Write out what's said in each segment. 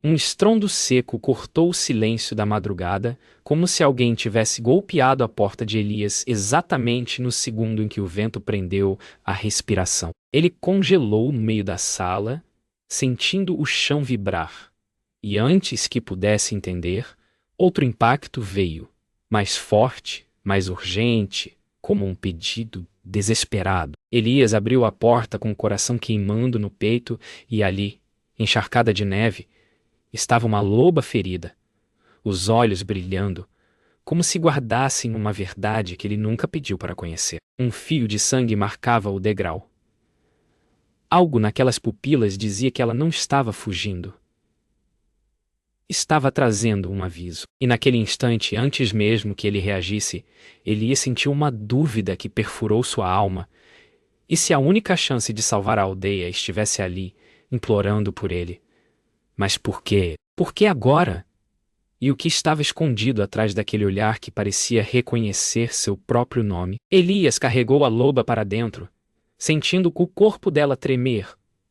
Um estrondo seco cortou o silêncio da madrugada, como se alguém tivesse golpeado a porta de Elias exatamente no segundo em que o vento prendeu a respiração. Ele congelou no meio da sala, sentindo o chão vibrar. E antes que pudesse entender, outro impacto veio, mais forte, mais urgente, como um pedido desesperado. Elias abriu a porta com o coração queimando no peito e ali, encharcada de neve, estava uma loba ferida, os olhos brilhando, como se guardassem uma verdade que ele nunca pediu para conhecer. Um fio de sangue marcava o degrau. Algo naquelas pupilas dizia que ela não estava fugindo. Estava trazendo um aviso. E naquele instante, antes mesmo que ele reagisse, Elias sentiu uma dúvida que perfurou sua alma. E se a única chance de salvar a aldeia estivesse ali, implorando por ele? Mas por quê? Por que agora? E o que estava escondido atrás daquele olhar que parecia reconhecer seu próprio nome? Elias carregou a loba para dentro, sentindo o corpo dela tremer,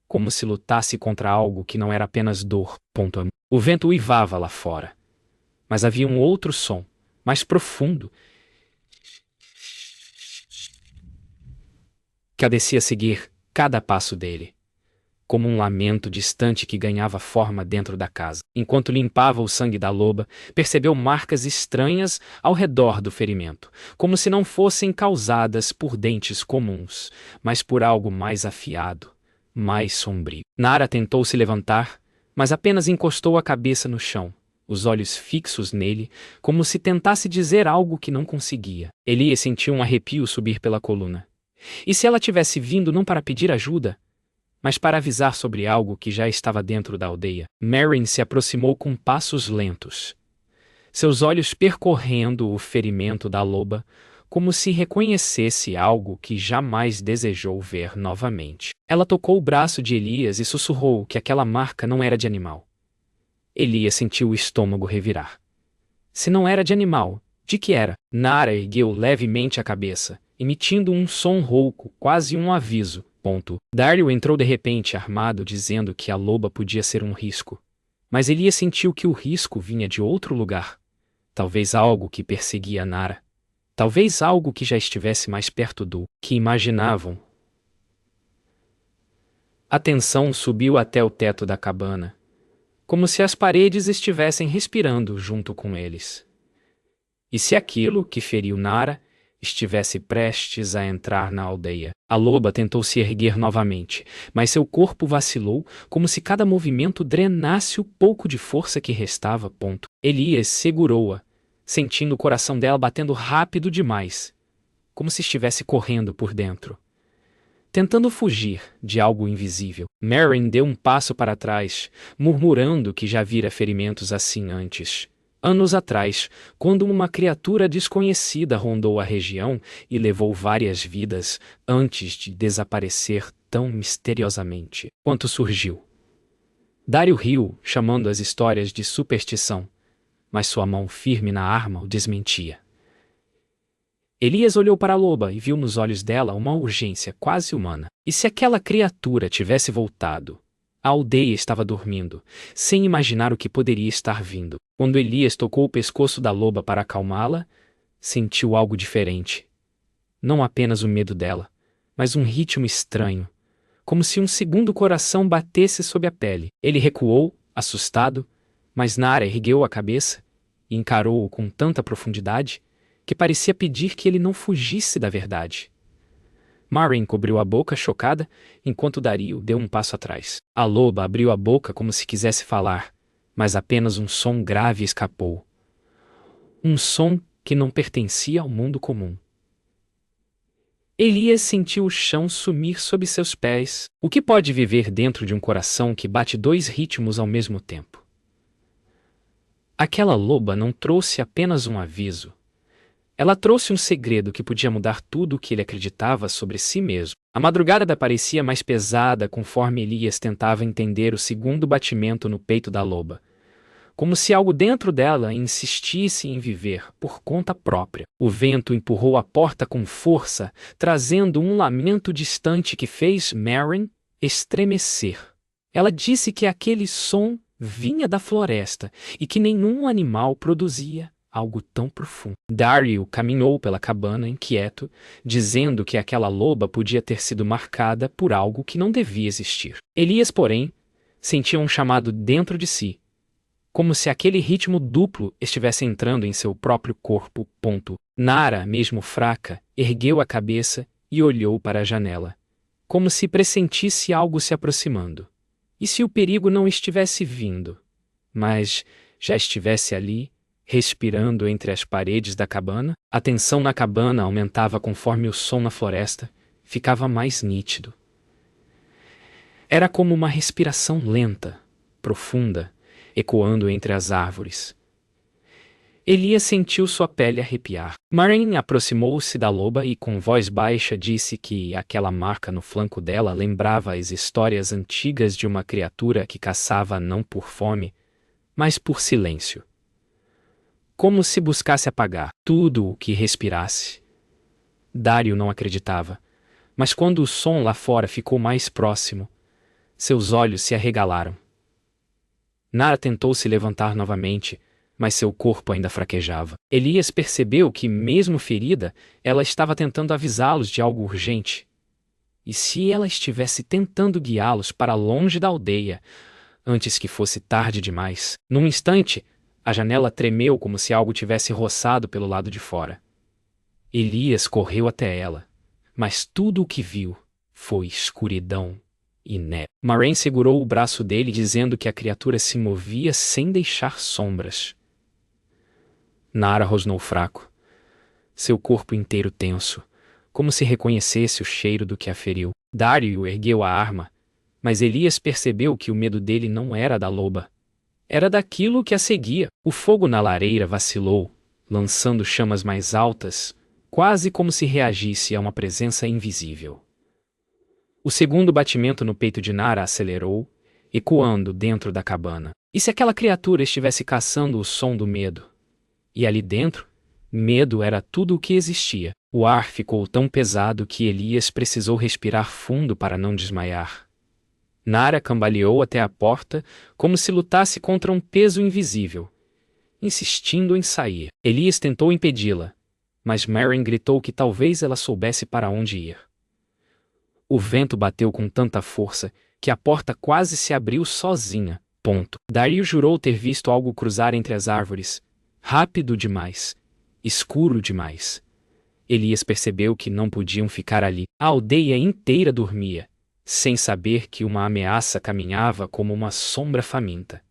como se lutasse contra algo que não era apenas dor. O vento uivava lá fora, mas havia um outro som, mais profundo, que parecia seguir cada passo dele, como um lamento distante que ganhava forma dentro da casa. Enquanto limpava o sangue da loba, percebeu marcas estranhas ao redor do ferimento, como se não fossem causadas por dentes comuns, mas por algo mais afiado, mais sombrio. Nara tentou se levantar, mas apenas encostou a cabeça no chão, os olhos fixos nele, como se tentasse dizer algo que não conseguia. Elias sentiu um arrepio subir pela coluna. E se ela tivesse vindo não para pedir ajuda, mas para avisar sobre algo que já estava dentro da aldeia? Merrin se aproximou com passos lentos, seus olhos percorrendo o ferimento da loba, como se reconhecesse algo que jamais desejou ver novamente. Ela tocou o braço de Elias e sussurrou que aquela marca não era de animal. Elias sentiu o estômago revirar. Se não era de animal, de que era? Nara ergueu levemente a cabeça, emitindo um som rouco, quase um aviso. Dario entrou de repente armado, dizendo que a loba podia ser um risco. Mas Elias sentiu que o risco vinha de outro lugar. Talvez algo que perseguia Nara. Talvez algo que já estivesse mais perto do que imaginavam. A tensão subiu até o teto da cabana, como se as paredes estivessem respirando junto com eles. E se aquilo que feriu Nara estivesse prestes a entrar na aldeia? A loba tentou se erguer novamente, mas seu corpo vacilou, como se cada movimento drenasse o pouco de força que restava. Elias segurou-a, sentindo o coração dela batendo rápido demais, como se estivesse correndo por dentro, tentando fugir de algo invisível. Merrin deu um passo para trás, murmurando que já vira ferimentos assim antes. Anos atrás, quando uma criatura desconhecida rondou a região e levou várias vidas antes de desaparecer tão misteriosamente quanto surgiu. Dario riu, chamando as histórias de superstição, mas sua mão firme na arma o desmentia. Elias olhou para a loba e viu nos olhos dela uma urgência quase humana. E se aquela criatura tivesse voltado? A aldeia estava dormindo, sem imaginar o que poderia estar vindo. Quando Elias tocou o pescoço da loba para acalmá-la, sentiu algo diferente. Não apenas o medo dela, mas um ritmo estranho, como se um segundo coração batesse sob a pele. Ele recuou, assustado, mas Nara ergueu a cabeça e encarou-o com tanta profundidade que parecia pedir que ele não fugisse da verdade. Merrin cobriu a boca chocada, enquanto Dario deu um passo atrás. A loba abriu a boca como se quisesse falar, mas apenas um som grave escapou. Um som que não pertencia ao mundo comum. Elias sentiu o chão sumir sob seus pés. O que pode viver dentro de um coração que bate dois ritmos ao mesmo tempo? Aquela loba não trouxe apenas um aviso. Ela trouxe um segredo que podia mudar tudo o que ele acreditava sobre si mesmo. A madrugada parecia mais pesada conforme Elias tentava entender o segundo batimento no peito da loba, como se algo dentro dela insistisse em viver por conta própria. O vento empurrou a porta com força, trazendo um lamento distante que fez Merrin estremecer. Ela disse que aquele som vinha da floresta e que nenhum animal produzia algo tão profundo. Dario caminhou pela cabana inquieto, dizendo que aquela loba podia ter sido marcada por algo que não devia existir. Elias, porém, sentia um chamado dentro de si, como se aquele ritmo duplo estivesse entrando em seu próprio corpo. Nara, mesmo fraca, ergueu a cabeça e olhou para a janela, como se pressentisse algo se aproximando. E se o perigo não estivesse vindo, mas já estivesse ali, respirando entre as paredes da cabana? A tensão na cabana aumentava conforme o som na floresta ficava mais nítido. Era como uma respiração lenta, profunda, ecoando entre as árvores. Elias sentiu sua pele arrepiar. Maren aproximou-se da loba e com voz baixa disse que aquela marca no flanco dela lembrava as histórias antigas de uma criatura que caçava não por fome, mas por silêncio. Como se buscasse apagar tudo o que respirasse. Dario não acreditava, mas quando o som lá fora ficou mais próximo, seus olhos se arregalaram. Nara tentou se levantar novamente, mas seu corpo ainda fraquejava. Elias percebeu que, mesmo ferida, ela estava tentando avisá-los de algo urgente. E se ela estivesse tentando guiá-los para longe da aldeia, antes que fosse tarde demais? Num instante, a janela tremeu como se algo tivesse roçado pelo lado de fora. Elias correu até ela, mas tudo o que viu foi escuridão e neve. Maren segurou o braço dele dizendo que a criatura se movia sem deixar sombras. Nara rosnou fraco, seu corpo inteiro tenso, como se reconhecesse o cheiro do que a feriu. Dario ergueu a arma, mas Elias percebeu que o medo dele não era da loba. Era daquilo que a seguia. O fogo na lareira vacilou, lançando chamas mais altas, quase como se reagisse a uma presença invisível. O segundo batimento no peito de Nara acelerou, ecoando dentro da cabana. E se aquela criatura estivesse caçando o som do medo? E ali dentro, medo era tudo o que existia. O ar ficou tão pesado que Elias precisou respirar fundo para não desmaiar. Nara cambaleou até a porta, como se lutasse contra um peso invisível, insistindo em sair. Elias tentou impedi-la, mas Maren gritou que talvez ela soubesse para onde ir. O vento bateu com tanta força que a porta quase se abriu sozinha. Dario jurou ter visto algo cruzar entre as árvores, rápido demais, escuro demais. Elias percebeu que não podiam ficar ali. A aldeia inteira dormia, sem saber que uma ameaça caminhava como uma sombra faminta.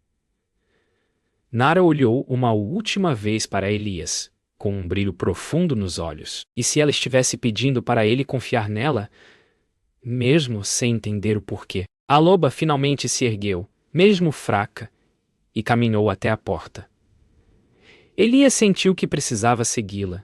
Nara olhou uma última vez para Elias, com um brilho profundo nos olhos. E se ela estivesse pedindo para ele confiar nela, mesmo sem entender o porquê? A loba finalmente se ergueu, mesmo fraca, e caminhou até a porta. Elias sentiu que precisava segui-la,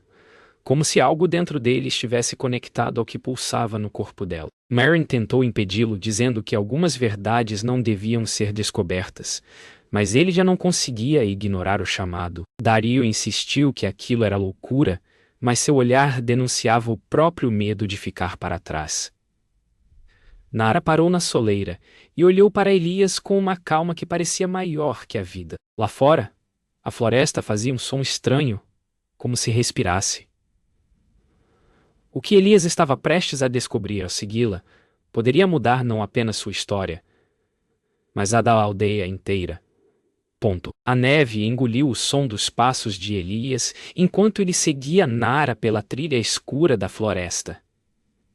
como se algo dentro dele estivesse conectado ao que pulsava no corpo dela. Maren tentou impedi-lo, dizendo que algumas verdades não deviam ser descobertas, mas ele já não conseguia ignorar o chamado. Dario insistiu que aquilo era loucura, mas seu olhar denunciava o próprio medo de ficar para trás. Nara parou na soleira e olhou para Elias com uma calma que parecia maior que a vida. Lá fora, a floresta fazia um som estranho, como se respirasse. O que Elias estava prestes a descobrir ao segui-la poderia mudar não apenas sua história, mas a da aldeia inteira. A neve engoliu o som dos passos de Elias enquanto ele seguia Nara pela trilha escura da floresta.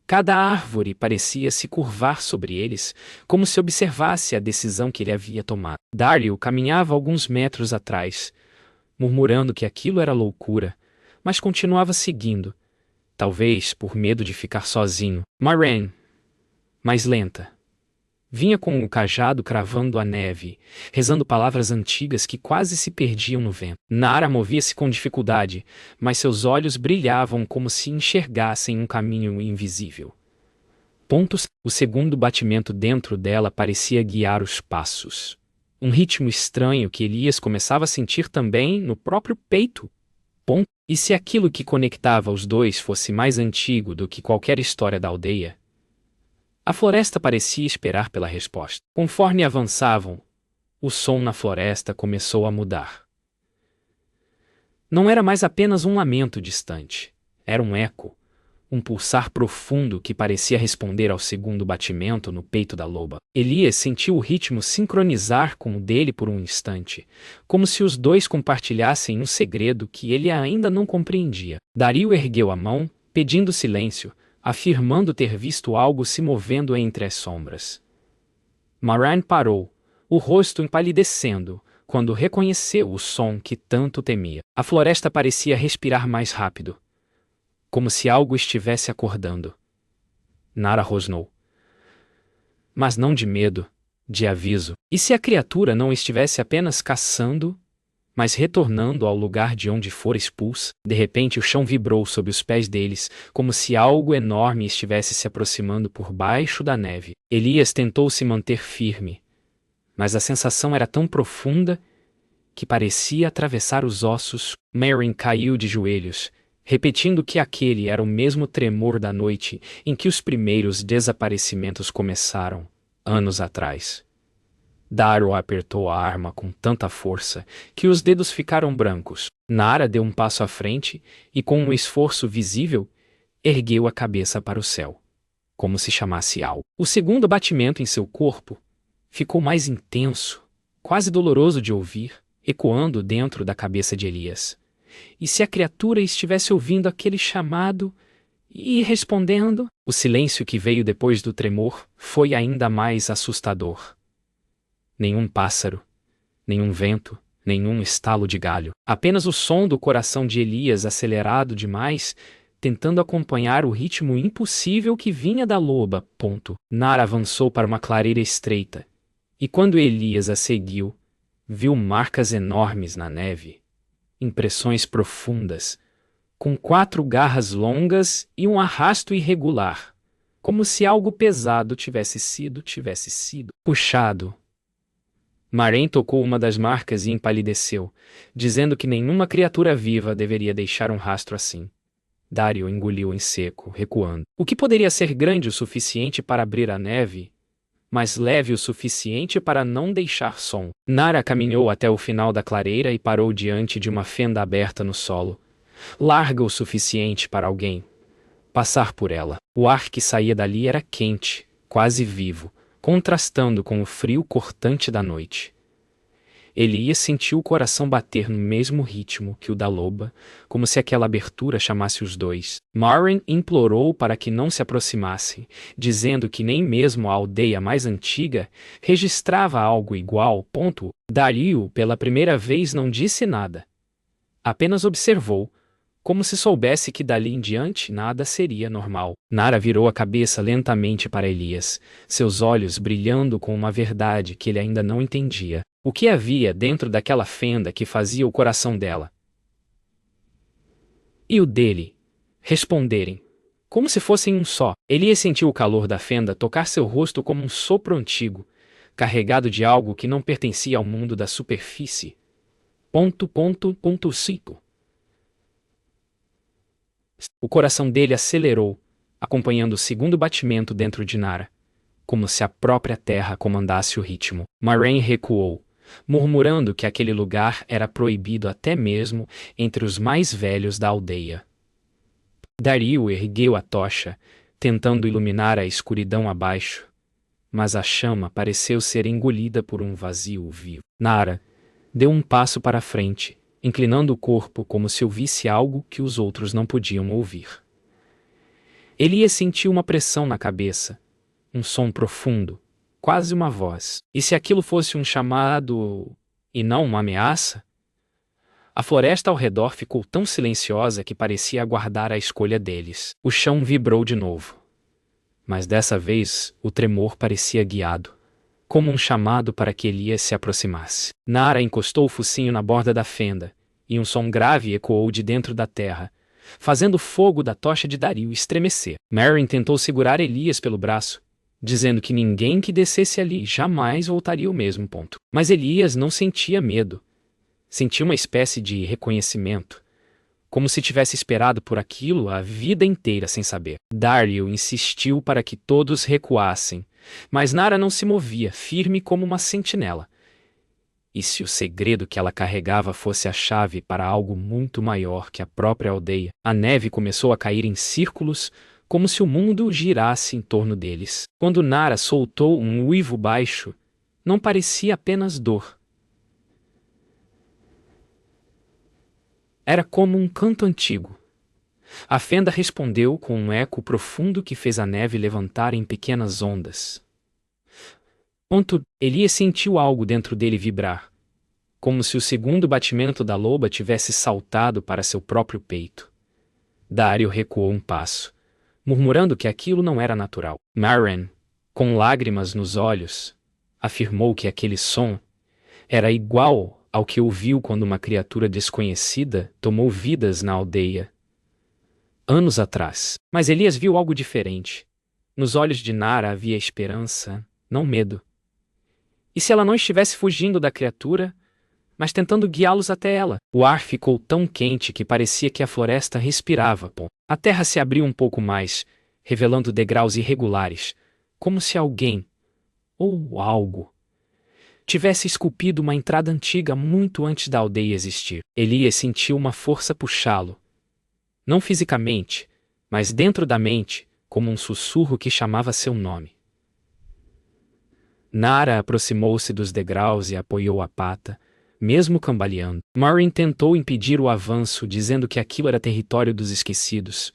Cada árvore parecia se curvar sobre eles, como se observasse a decisão que ele havia tomado. Dario caminhava alguns metros atrás, murmurando que aquilo era loucura, mas continuava seguindo, talvez por medo de ficar sozinho. Maren, mais lenta, vinha com o cajado cravando a neve, rezando palavras antigas que quase se perdiam no vento. Nara movia-se com dificuldade, mas seus olhos brilhavam como se enxergassem um caminho invisível. O segundo batimento dentro dela parecia guiar os passos. Um ritmo estranho que Elias começava a sentir também no próprio peito. E se aquilo que conectava os dois fosse mais antigo do que qualquer história da aldeia? A floresta parecia esperar pela resposta. Conforme avançavam, o som na floresta começou a mudar. Não era mais apenas um lamento distante. Era um eco, um pulsar profundo que parecia responder ao segundo batimento no peito da loba. Elias sentiu o ritmo sincronizar com o dele por um instante, como se os dois compartilhassem um segredo que ele ainda não compreendia. Dario ergueu a mão, pedindo silêncio, afirmando ter visto algo se movendo entre as sombras. Moiraine parou, o rosto empalidecendo, quando reconheceu o som que tanto temia. A floresta parecia respirar mais rápido, como se algo estivesse acordando. Nara rosnou. Mas não de medo, de aviso. E se a criatura não estivesse apenas caçando, mas retornando ao lugar de onde fora expulsa? De repente o chão vibrou sob os pés deles, como se algo enorme estivesse se aproximando por baixo da neve. Elias tentou se manter firme, mas a sensação era tão profunda que parecia atravessar os ossos. Meryn caiu de joelhos, repetindo que aquele era o mesmo tremor da noite em que os primeiros desaparecimentos começaram, anos atrás. Dario apertou a arma com tanta força que os dedos ficaram brancos. Nara deu um passo à frente e, com um esforço visível, ergueu a cabeça para o céu, como se chamasse algo. O segundo batimento em seu corpo ficou mais intenso, quase doloroso de ouvir, ecoando dentro da cabeça de Elias. E se a criatura estivesse ouvindo aquele chamado e respondendo? O silêncio que veio depois do tremor foi ainda mais assustador. Nenhum pássaro, nenhum vento, nenhum estalo de galho. Apenas o som do coração de Elias acelerado demais, tentando acompanhar o ritmo impossível que vinha da loba. Nara avançou para uma clareira estreita, e quando Elias a seguiu, viu marcas enormes na neve, impressões profundas, com 4 garras longas e um arrasto irregular, como se algo pesado tivesse sido puxado. Moiraine tocou uma das marcas e empalideceu, dizendo que nenhuma criatura viva deveria deixar um rastro assim. Dario engoliu em seco, recuando. O que poderia ser grande o suficiente para abrir a neve, mas leve o suficiente para não deixar som? Nara caminhou até o final da clareira e parou diante de uma fenda aberta no solo, larga o suficiente para alguém passar por ela. O ar que saía dali era quente, quase vivo, contrastando com o frio cortante da noite. Elias sentiu o coração bater no mesmo ritmo que o da loba, como se aquela abertura chamasse os dois. Moiraine implorou para que não se aproximassem, dizendo que nem mesmo a aldeia mais antiga registrava algo igual. Dario, pela primeira vez, não disse nada. Apenas observou, como se soubesse que dali em diante nada seria normal. Nara virou a cabeça lentamente para Elias, seus olhos brilhando com uma verdade que ele ainda não entendia. O que havia dentro daquela fenda que fazia o coração dela e o dele responderem, como se fossem um só? Elias sentiu o calor da fenda tocar seu rosto como um sopro antigo, carregado de algo que não pertencia ao mundo da superfície. 5. O coração dele acelerou, acompanhando o segundo batimento dentro de Nara, como se a própria terra comandasse o ritmo. Moiraine recuou, murmurando que aquele lugar era proibido até mesmo entre os mais velhos da aldeia. Dario ergueu a tocha, tentando iluminar a escuridão abaixo, mas a chama pareceu ser engolida por um vazio vivo. Nara deu um passo para a frente, inclinando o corpo como se ouvisse algo que os outros não podiam ouvir. Elias sentiu uma pressão na cabeça, um som profundo, quase uma voz. E se aquilo fosse um chamado e não uma ameaça? A floresta ao redor ficou tão silenciosa que parecia aguardar a escolha deles. O chão vibrou de novo. Mas dessa vez o tremor parecia guiado, como um chamado para que Elias se aproximasse. Nara encostou o focinho na borda da fenda, e um som grave ecoou de dentro da terra, fazendo o fogo da tocha de Dario estremecer. Meryn tentou segurar Elias pelo braço, dizendo que ninguém que descesse ali jamais voltaria ao mesmo ponto. Mas Elias não sentia medo. Sentia uma espécie de reconhecimento, como se tivesse esperado por aquilo a vida inteira sem saber. Dario insistiu para que todos recuassem, mas Nara não se movia, firme como uma sentinela. E se o segredo que ela carregava fosse a chave para algo muito maior que a própria aldeia? A neve começou a cair em círculos, como se o mundo girasse em torno deles. Quando Nara soltou um uivo baixo, não parecia apenas dor. Era como um canto antigo. A fenda respondeu com um eco profundo que fez a neve levantar em pequenas ondas. Elias sentiu algo dentro dele vibrar, como se o segundo batimento da loba tivesse saltado para seu próprio peito. Dario recuou um passo, murmurando que aquilo não era natural. Maren, com lágrimas nos olhos, afirmou que aquele som era igual ao que ouviu quando uma criatura desconhecida tomou vidas na aldeia anos atrás. Mas Elias viu algo diferente. Nos olhos de Nara havia esperança, não medo. E se ela não estivesse fugindo da criatura, mas tentando guiá-los até ela? O ar ficou tão quente que parecia que a floresta respirava. A terra se abriu um pouco mais, revelando degraus irregulares, como se alguém, ou algo, tivesse esculpido uma entrada antiga muito antes da aldeia existir. Elias sentiu uma força puxá-lo. Não fisicamente, mas dentro da mente, como um sussurro que chamava seu nome. Nara aproximou-se dos degraus e apoiou a pata, mesmo cambaleando. Marin tentou impedir o avanço, dizendo que aquilo era território dos esquecidos.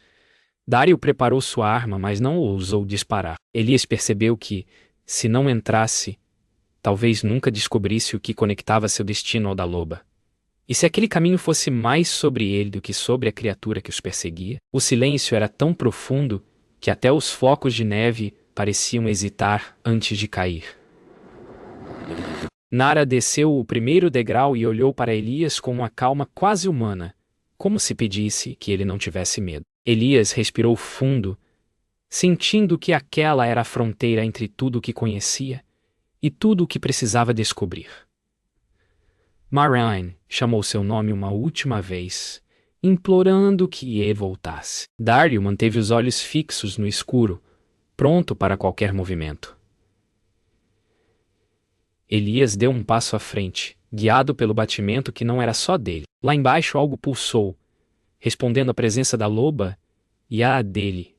Dario preparou sua arma, mas não ousou disparar. Elias percebeu que, se não entrasse, talvez nunca descobrisse o que conectava seu destino ao da loba. E se aquele caminho fosse mais sobre ele do que sobre a criatura que os perseguia? O silêncio era tão profundo que até os flocos de neve pareciam hesitar antes de cair. Nara desceu o primeiro degrau e olhou para Elias com uma calma quase humana, como se pedisse que ele não tivesse medo. Elias respirou fundo, sentindo que aquela era a fronteira entre tudo o que conhecia e tudo o que precisava descobrir. Maren chamou seu nome uma última vez, implorando que ele voltasse. Dario manteve os olhos fixos no escuro, pronto para qualquer movimento. Elias deu um passo à frente, guiado pelo batimento que não era só dele. Lá embaixo algo pulsou, respondendo à presença da loba e à dele.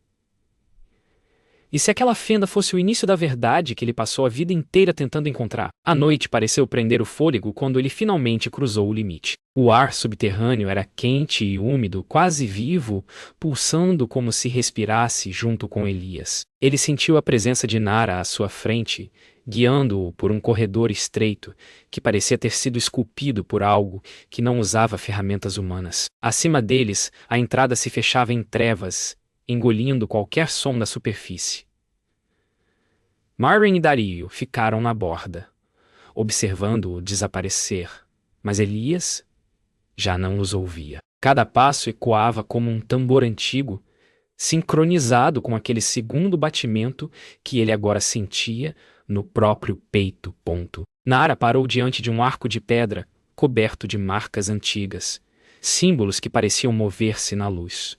E se aquela fenda fosse o início da verdade que ele passou a vida inteira tentando encontrar? A noite pareceu prender o fôlego quando ele finalmente cruzou o limite. O ar subterrâneo era quente e úmido, quase vivo, pulsando como se respirasse junto com Elias. Ele sentiu a presença de Nara à sua frente, guiando-o por um corredor estreito, que parecia ter sido esculpido por algo que não usava ferramentas humanas. Acima deles, a entrada se fechava em trevas, engolindo qualquer som da superfície. Maren e Dario ficaram na borda, observando-o desaparecer, mas Elias já não os ouvia. Cada passo ecoava como um tambor antigo, sincronizado com aquele segundo batimento que ele agora sentia no próprio peito. Nara parou diante de um arco de pedra, coberto de marcas antigas, símbolos que pareciam mover-se na luz.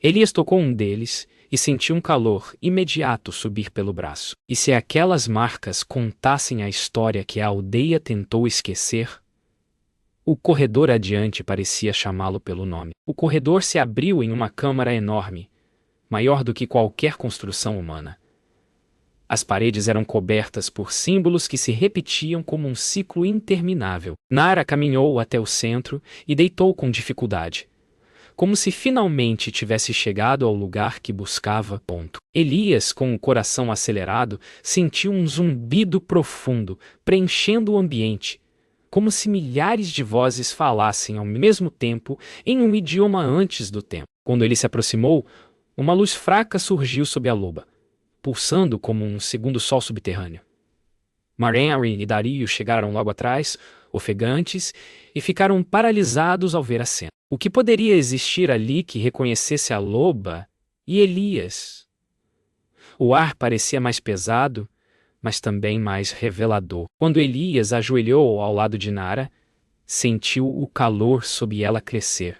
Elias tocou um deles e sentiu um calor imediato subir pelo braço. E se aquelas marcas contassem a história que a aldeia tentou esquecer? O corredor adiante parecia chamá-lo pelo nome. O corredor se abriu em uma câmara enorme, maior do que qualquer construção humana. As paredes eram cobertas por símbolos que se repetiam como um ciclo interminável. Nara caminhou até o centro e deitou com dificuldade, como se finalmente tivesse chegado ao lugar que buscava. Elias, com o coração acelerado, sentiu um zumbido profundo, preenchendo o ambiente, como se milhares de vozes falassem ao mesmo tempo em um idioma antes do tempo. Quando ele se aproximou, uma luz fraca surgiu sob a loba, pulsando como um segundo sol subterrâneo. Maren e Dario chegaram logo atrás, ofegantes, e ficaram paralisados ao ver a cena. O que poderia existir ali que reconhecesse a loba e Elias? O ar parecia mais pesado, mas também mais revelador. Quando Elias ajoelhou ao lado de Nara, sentiu o calor sob ela crescer,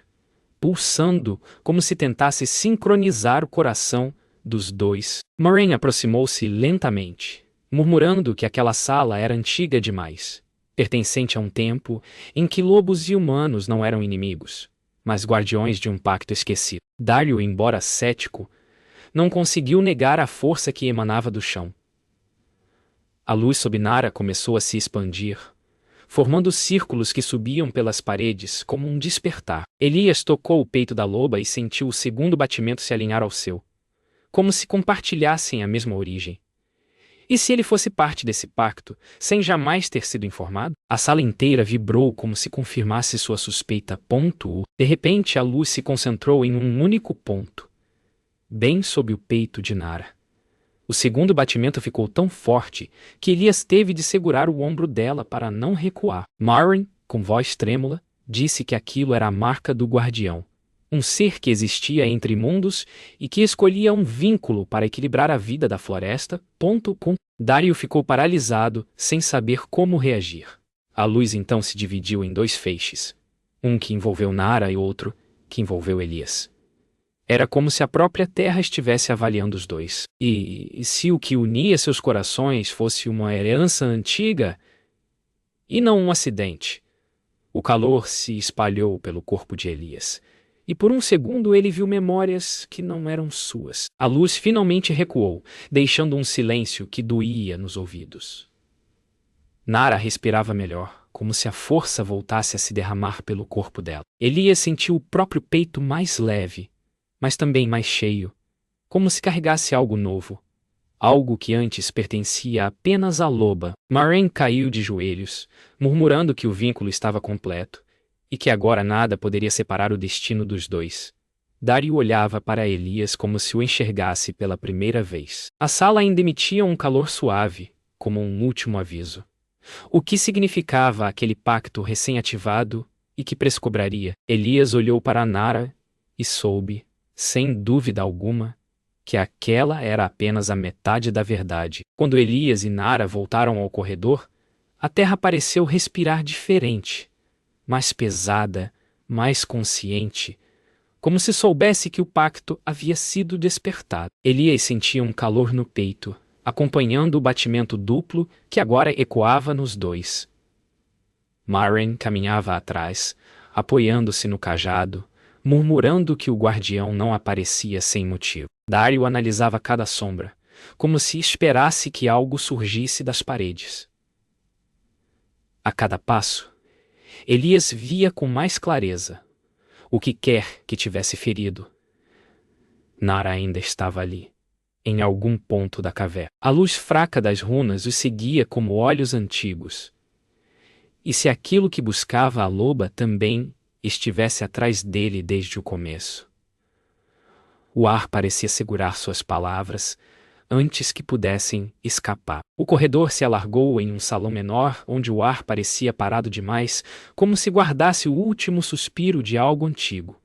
pulsando como se tentasse sincronizar o coração dos dois. Maren aproximou-se lentamente, murmurando que aquela sala era antiga demais, pertencente a um tempo em que lobos e humanos não eram inimigos, mas guardiões de um pacto esquecido. Dario, embora cético, não conseguiu negar a força que emanava do chão. A luz sob Nara começou a se expandir, formando círculos que subiam pelas paredes como um despertar. Elias tocou o peito da loba e sentiu o segundo batimento se alinhar ao seu, como se compartilhassem a mesma origem. E se ele fosse parte desse pacto, sem jamais ter sido informado? A sala inteira vibrou como se confirmasse sua suspeita. De repente, a luz se concentrou em um único ponto, bem sob o peito de Nara. O segundo batimento ficou tão forte que Elias teve de segurar o ombro dela para não recuar. Maren, com voz trêmula, disse que aquilo era a marca do guardião, um ser que existia entre mundos e que escolhia um vínculo para equilibrar a vida da floresta. Dario ficou paralisado, sem saber como reagir. A luz então se dividiu em dois feixes, um que envolveu Nara e outro que envolveu Elias. Era como se a própria terra estivesse avaliando os dois. E se o que unia seus corações fosse uma herança antiga e não um acidente? O calor se espalhou pelo corpo de Elias, e por um segundo ele viu memórias que não eram suas. A luz finalmente recuou, deixando um silêncio que doía nos ouvidos. Nara respirava melhor, como se a força voltasse a se derramar pelo corpo dela. Elias sentiu o próprio peito mais leve, mas também mais cheio, como se carregasse algo novo, algo que antes pertencia apenas à loba. Maren caiu de joelhos, murmurando que o vínculo estava completo, e que agora nada poderia separar o destino dos dois. Dario olhava para Elias como se o enxergasse pela primeira vez. A sala ainda emitia um calor suave, como um último aviso. O que significava aquele pacto recém-ativado e que prescobraria? Elias olhou para Nara e soube, sem dúvida alguma, que aquela era apenas a metade da verdade. Quando Elias e Nara voltaram ao corredor, a terra pareceu respirar diferente, mais pesada, mais consciente, como se soubesse que o pacto havia sido despertado. Elias sentia um calor no peito, acompanhando o batimento duplo que agora ecoava nos dois. Maren caminhava atrás, apoiando-se no cajado, murmurando que o guardião não aparecia sem motivo. Dario analisava cada sombra, como se esperasse que algo surgisse das paredes. A cada passo, Elias via com mais clareza o que quer que tivesse ferido. Nara ainda estava ali, em algum ponto da caverna. A luz fraca das runas os seguia como olhos antigos. E se aquilo que buscava a loba também estivesse atrás dele desde o começo? O ar parecia segurar suas palavras antes que pudessem escapar. O corredor se alargou em um salão menor onde o ar parecia parado demais, como se guardasse o último suspiro de algo antigo.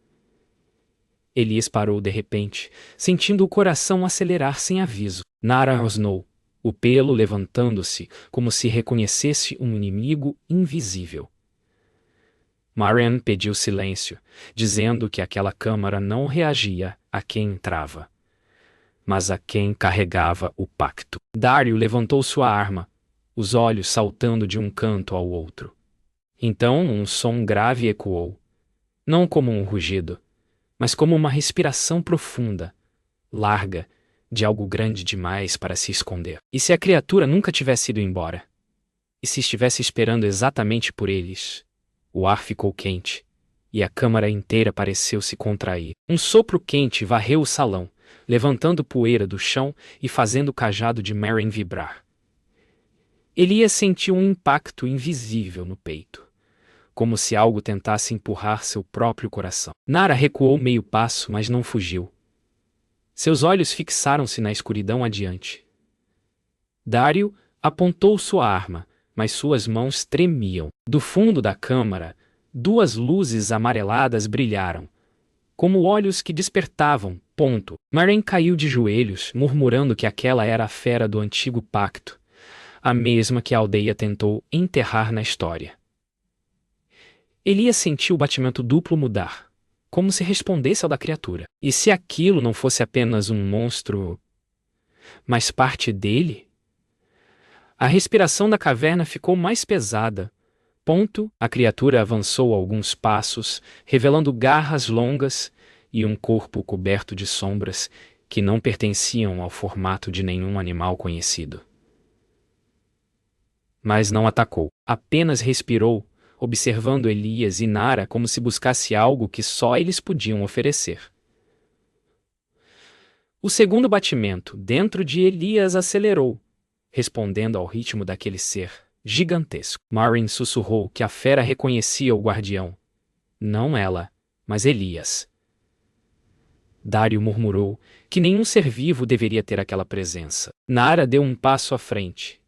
Elias parou de repente, sentindo o coração acelerar sem aviso. Nara rosnou, o pelo levantando-se, como se reconhecesse um inimigo invisível. Maren pediu silêncio, dizendo que aquela câmara não reagia a quem entrava, mas a quem carregava o pacto. Dario levantou sua arma, os olhos saltando de um canto ao outro. Então um som grave ecoou, não como um rugido, mas como uma respiração profunda, larga, de algo grande demais para se esconder. E se a criatura nunca tivesse ido embora? E se estivesse esperando exatamente por eles? O ar ficou quente, e a câmara inteira pareceu se contrair. Um sopro quente varreu o salão, levantando poeira do chão e fazendo o cajado de Maren vibrar. Elias sentiu um impacto invisível no peito, como se algo tentasse empurrar seu próprio coração. Nara recuou meio passo, mas não fugiu. Seus olhos fixaram-se na escuridão adiante. Dario apontou sua arma, mas suas mãos tremiam. Do fundo da câmara, duas luzes amareladas brilharam, como olhos que despertavam. Maren caiu de joelhos, murmurando que aquela era a fera do antigo pacto, a mesma que a aldeia tentou enterrar na história. Elias sentiu o batimento duplo mudar, como se respondesse ao da criatura. E se aquilo não fosse apenas um monstro, mas parte dele? A respiração da caverna ficou mais pesada, A criatura avançou alguns passos, revelando garras longas e um corpo coberto de sombras que não pertenciam ao formato de nenhum animal conhecido. Mas não atacou, apenas respirou, observando Elias e Nara como se buscasse algo que só eles podiam oferecer. O segundo batimento dentro de Elias acelerou, respondendo ao ritmo daquele ser gigantesco. Marin sussurrou que a fera reconhecia o guardião. Não ela, mas Elias. Dario murmurou que nenhum ser vivo deveria ter aquela presença. Nara deu um passo à frente,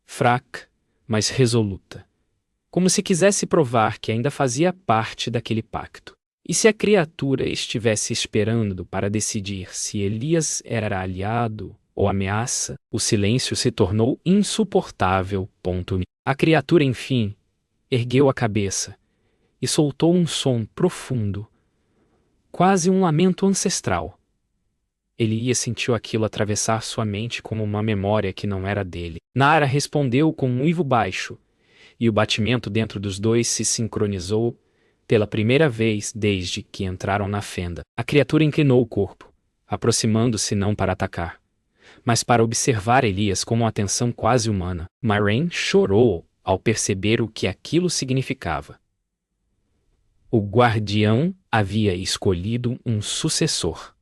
fraca, mas resoluta, como se quisesse provar que ainda fazia parte daquele pacto. E se a criatura estivesse esperando para decidir se Elias era aliado ou ameaça, o silêncio se tornou insuportável. A criatura, enfim, ergueu a cabeça e soltou um som profundo, quase um lamento ancestral. Elias sentiu aquilo atravessar sua mente como uma memória que não era dele. Nara respondeu com um uivo baixo, e o batimento dentro dos dois se sincronizou pela primeira vez desde que entraram na fenda. A criatura inclinou o corpo, aproximando-se não para atacar, mas para observar Elias com uma atenção quase humana. Marin chorou ao perceber o que aquilo significava. O guardião havia escolhido um sucessor.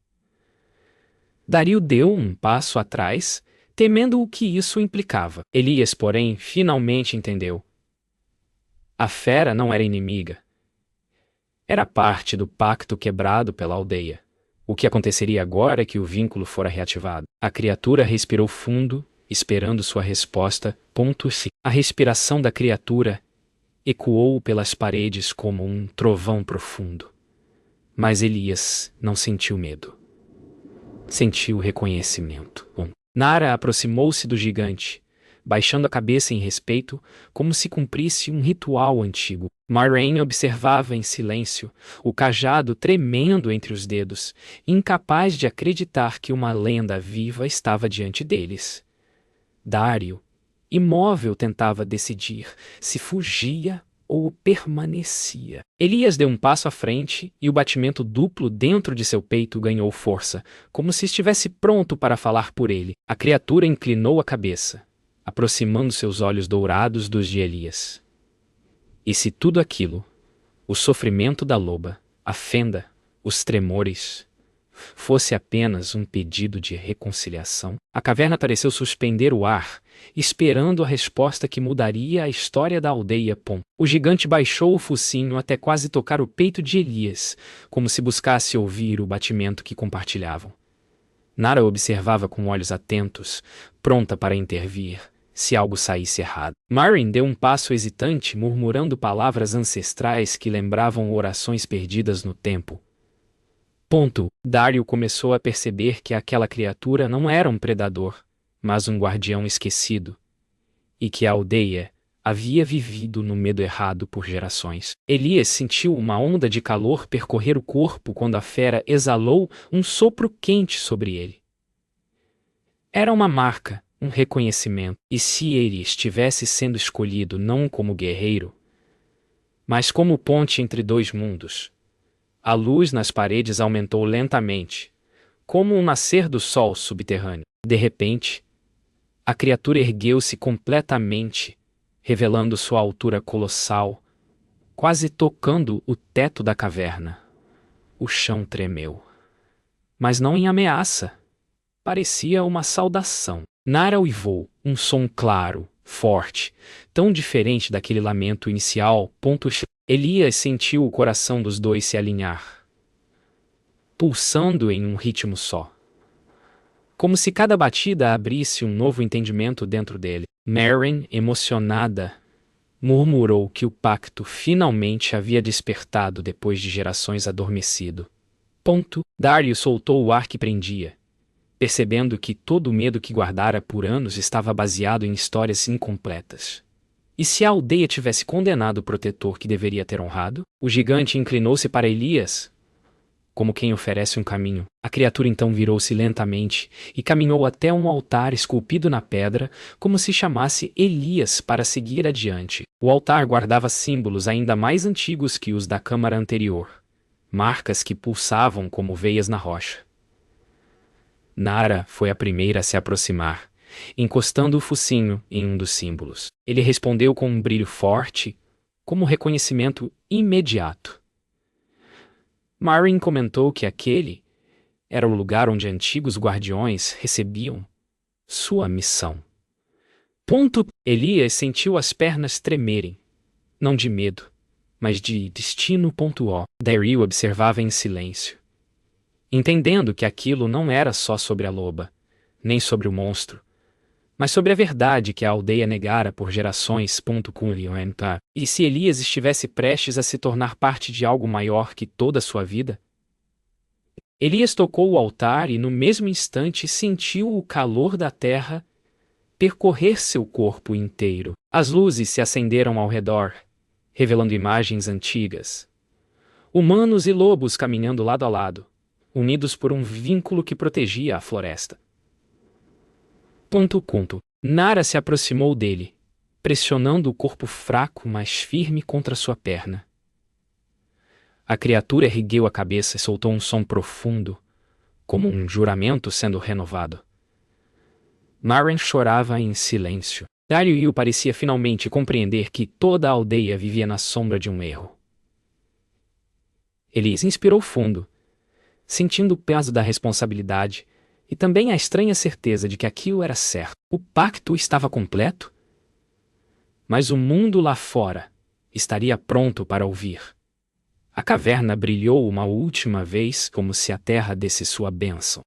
Dario deu um passo atrás, temendo o que isso implicava. Elias, porém, finalmente entendeu. A fera não era inimiga. Era parte do pacto quebrado pela aldeia. O que aconteceria agora é que o vínculo fora reativado. A criatura respirou fundo, esperando sua resposta. A respiração da criatura ecoou pelas paredes como um trovão profundo. Mas Elias não sentiu medo. Sentiu reconhecimento. Nara aproximou-se do gigante, baixando a cabeça em respeito, como se cumprisse um ritual antigo. Marin observava em silêncio, o cajado tremendo entre os dedos, incapaz de acreditar que uma lenda viva estava diante deles. Dario, imóvel, tentava decidir se fugia ou permanecia. Elias deu um passo à frente e o batimento duplo dentro de seu peito ganhou força, como se estivesse pronto para falar por ele. A criatura inclinou a cabeça, aproximando seus olhos dourados dos de Elias. E se tudo aquilo, o sofrimento da loba, a fenda, os tremores, fosse apenas um pedido de reconciliação? A caverna pareceu suspender o ar, esperando a resposta que mudaria a história da aldeia. O gigante baixou o focinho até quase tocar o peito de Elias, como se buscasse ouvir o batimento que compartilhavam. Nara observava com olhos atentos, pronta para intervir, se algo saísse errado. Marin deu um passo hesitante, murmurando palavras ancestrais que lembravam orações perdidas no tempo. Dario começou a perceber que aquela criatura não era um predador, mas um guardião esquecido, e que a aldeia havia vivido no medo errado por gerações. Elias sentiu uma onda de calor percorrer o corpo quando a fera exalou um sopro quente sobre ele. Era uma marca, um reconhecimento, e se ele estivesse sendo escolhido não como guerreiro, mas como ponte entre dois mundos. A luz nas paredes aumentou lentamente, como um nascer do sol subterrâneo. De repente, a criatura ergueu-se completamente, revelando sua altura colossal, quase tocando o teto da caverna. O chão tremeu. Mas não em ameaça. Parecia uma saudação. Nara uivou, um som claro, forte, tão diferente daquele lamento inicial. Elias sentiu o coração dos dois se alinhar, pulsando em um ritmo só. Como se cada batida abrisse um novo entendimento dentro dele. Marin, emocionada, murmurou que o pacto finalmente havia despertado depois de gerações adormecido. Dario soltou o ar que prendia, percebendo que todo o medo que guardara por anos estava baseado em histórias incompletas. E se a aldeia tivesse condenado o protetor que deveria ter honrado? O gigante inclinou-se para Elias, como quem oferece um caminho. A criatura então virou-se lentamente e caminhou até um altar esculpido na pedra, como se chamasse Elias para seguir adiante. O altar guardava símbolos ainda mais antigos que os da câmara anterior, marcas que pulsavam como veias na rocha. Nara foi a primeira a se aproximar, encostando o focinho em um dos símbolos. Ele respondeu com um brilho forte, como reconhecimento imediato. Marin comentou que aquele era o lugar onde antigos guardiões recebiam sua missão. Elias sentiu as pernas tremerem, não de medo, mas de destino. Daryl observava em silêncio, entendendo que aquilo não era só sobre a loba, nem sobre o monstro, mas sobre a verdade que a aldeia negara por gerações. E se Elias estivesse prestes a se tornar parte de algo maior que toda a sua vida? Elias tocou o altar e no mesmo instante sentiu o calor da terra percorrer seu corpo inteiro. As luzes se acenderam ao redor, revelando imagens antigas. Humanos e lobos caminhando lado a lado, unidos por um vínculo que protegia a floresta. Nara se aproximou dele, pressionando o corpo fraco, mas firme contra sua perna. A criatura ergueu a cabeça e soltou um som profundo, como um juramento sendo renovado. Marin chorava em silêncio. Daryl parecia finalmente compreender que toda a aldeia vivia na sombra de um erro. Ele inspirou fundo, sentindo o peso da responsabilidade e também a estranha certeza de que aquilo era certo. O pacto estava completo, mas o mundo lá fora estaria pronto para ouvir. A caverna brilhou uma última vez como se a terra desse sua bênção.